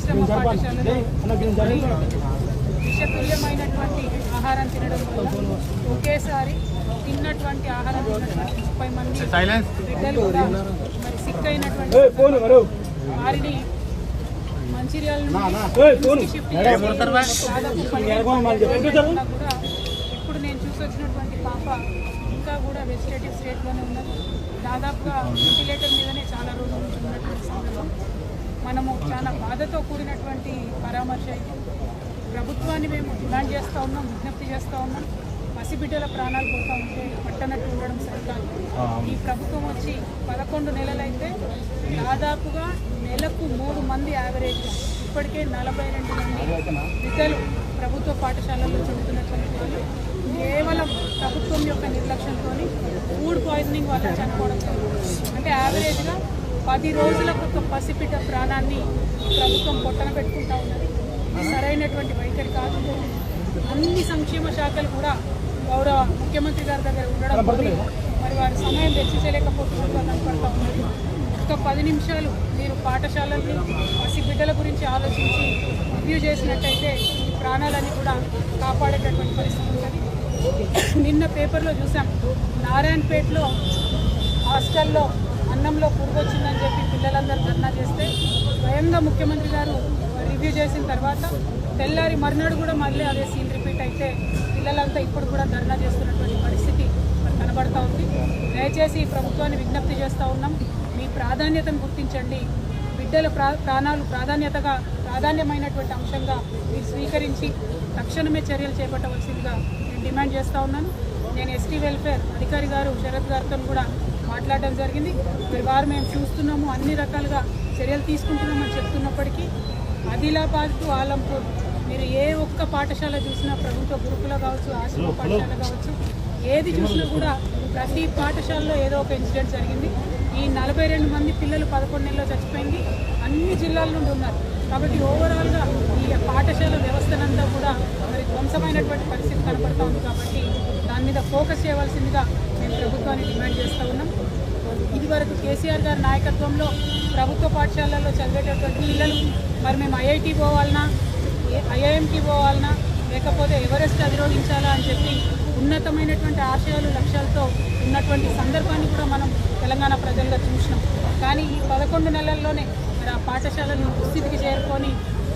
ఆశ్రమ పాఠశాలలో విషతుల్యమైనటువంటి ఆహారం తినడం వల్ల ఒకేసారి తిన్నటువంటి ఆహారం తిన్నటువంటి 30 మంది బిడ్డలు కూడా మరి సిక్ అయినటువంటి వారిని మంచిర్యాల ఇప్పుడు నేను చూసి వచ్చినటువంటి పాప ఇంకా కూడా వెజిటేటివ్ స్టేట్లోనే ఉన్నది. దాదాపుగా వెంటిలేటర్ మీదనే చాలా రోజుల నుంచి ఉన్నటువంటి సందర్భం. మనము చాలా బాధతో కూడినటువంటి పరామర్శ అయితే ప్రభుత్వాన్ని మేము డిమాండ్ చేస్తూ ఉన్నాం, విజ్ఞప్తి చేస్తూ ఉన్నాం. పసిబిడ్డల ప్రాణాలు పోతూ ఉంటే పట్టనట్టు ఉండడం సరికాదు. ఈ ప్రభుత్వం వచ్చి 11 నెలలైతే దాదాపుగా నెలకు 3 మంది యావరేజ్గా ఇప్పటికే 42 మంది బిడ్డలు ప్రభుత్వ పాఠశాలల్లో చదువుతున్నటువంటి వాళ్ళు కేవలం ప్రభుత్వం యొక్క నిర్లక్ష్యంతో ఫుడ్ పాయిజనింగ్ వల్ల చనిపోవడం జరుగుతుంది. అంటే యావరేజ్గా 10 రోజులకు ఒక పసిబిడ్డ ప్రాణాన్ని ప్రభుత్వం పొట్టన పెట్టుకుంటా ఉన్నది. ఇది సరైనటువంటి వైఖరి కాదు. అన్ని సంక్షేమ శాఖలు కూడా గౌరవ ముఖ్యమంత్రి గారి దగ్గర ఉండడం మరి వారి సమయం వెచ్చించలేకపోతున్నట్టుగా కనపడతా ఉన్నది. ఒక 10 నిమిషాలు మీరు పాఠశాలల్ని పసిబిడ్డల గురించి ఆలోచించి రివ్యూ చేసినట్టయితే ఈ ప్రాణాలన్నీ కూడా కాపాడేటటువంటి పరిస్థితి ఉంటుంది. నిన్న పేపర్లో చూసాం, నారాయణపేటలో హాస్టల్లో అన్నంలో పురుగు వచ్చిందని చెప్పి పిల్లలందరూ ధర్నా చేస్తే స్వయంగా ముఖ్యమంత్రి గారు రివ్యూ చేసిన తర్వాత తెల్లారి మర్నాడు కూడా మళ్ళీ అదే సీన్ రిపీట్ అయితే పిల్లలంతా ఇప్పుడు కూడా ధర్నా చేస్తున్నటువంటి పరిస్థితి కనబడతా ఉంది. దయచేసి ప్రభుత్వాన్ని విజ్ఞప్తి చేస్తూ ఉన్నాం, మీ ప్రాధాన్యతను గుర్తించండి. బిడ్డల ప్రాణాలు ప్రాధాన్యమైనటువంటి అంశంగా మీరు స్వీకరించి తక్షణమే చర్యలు చేపట్టవలసిందిగా నేను డిమాండ్ చేస్తూ ఉన్నాను. నేను ఎస్టీ వెల్ఫేర్ అధికారి గారు శరత్ గారితో కూడా మాట్లాడడం జరిగింది. మరి వారు మేము చూస్తున్నాము, అన్ని రకాలుగా చర్యలు తీసుకుంటున్నామని చెప్తున్నప్పటికీ ఆదిలాబాద్ టు ఆలంపూర్ మీరు ఏ ఒక్క పాఠశాల చూసినా, ప్రభుత్వ గురుకుల కావచ్చు, ఆశ్రమ పాఠశాల కావచ్చు, ఏది చూసినా కూడా ప్రతి పాఠశాలలో ఏదో ఒక ఇన్సిడెంట్ జరిగింది. ఈ 42 మంది పిల్లలు 11 నెలల్లో చచ్చిపోయింది. అన్ని జిల్లాల నుండి ఉన్నారు. కాబట్టి ఓవరాల్గా ఈ పాఠశాల వ్యవస్థనంతా కూడా మరి ధ్వంసమైనటువంటి పరిస్థితి కనపడతా ఉంది. కాబట్టి దాని మీద ఫోకస్ చేయవలసిందిగా మేము ప్రభుత్వాన్ని డిమాండ్ చేస్తూ ఉన్నాం. ఇదివరకు కేసీఆర్ గారి నాయకత్వంలో ప్రభుత్వ పాఠశాలల్లో చదివేటటువంటి పిల్లలు మరి మేము ఐఐటి పోవాలన్నా, ఐఐఎంకి పోవాలన్నా, లేకపోతే ఎవరెస్ట్ అధిరోహించాలా అని చెప్పి ఉన్నతమైనటువంటి ఆశయాలు లక్ష్యాలతో ఉన్నటువంటి సందర్భాన్ని కూడా మనం తెలంగాణ ప్రజలుగా చూసినాం. కానీ ఈ 11 నెలల్లోనే మరి ఆ పాఠశాలను దుస్థితికి చేరుకొని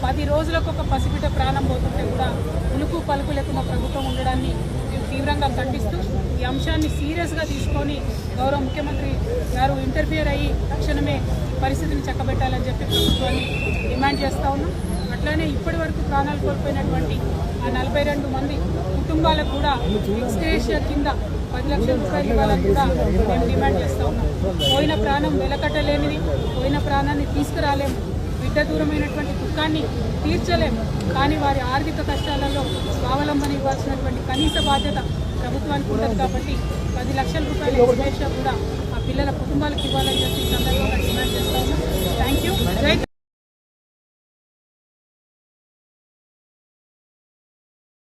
10 రోజులకు ఒక పసిబిడ్డ ప్రాణం పోతుంటే కూడా ఉలుకు పలుకు లేకుండా ప్రభుత్వం ఉండడాన్ని మేము తీవ్రంగా ఖండిస్తూ ఈ అంశాన్ని సీరియస్గా తీసుకొని గౌరవ ముఖ్యమంత్రి గారు ఇంటర్ఫియర్ అయ్యి తక్షణమే పరిస్థితిని చక్కబెట్టాలని చెప్పి ప్రభుత్వాన్ని డిమాండ్ చేస్తూ ఉన్నాం. అట్లానే ఇప్పటి వరకు ప్రాణాలు కోల్పోయినటువంటి ఆ 42 మంది కుటుంబాలకు కూడా ఎక్స్గ్రేషియా కింద 10 లక్షల రూపాయలు ఇవ్వాలని కూడా మేము డిమాండ్ చేస్తూ ఉన్నాం. పోయిన ప్రాణం వెలకట్టలేనిది, పోయిన ప్రాణాన్ని తీసుకురాలేము, బిడ్డ దూరమైనటువంటి దుఃఖాన్ని తీర్చలేము. కానీ వారి ఆర్థిక కష్టాలలో స్వావలంబన ఇవ్వాల్సినటువంటి కనీస బాధ్యత ప్రభుత్వానికి ఉంటుంది. కాబట్టి 10 లక్షల రూపాయల ఎక్స్గ్రేషియా కూడా ఆ పిల్లల కుటుంబాలకు ఇవ్వాలని చెప్పి సందర్భంగా డిమాండ్ చేస్తూ ఉన్నాం. Thank you.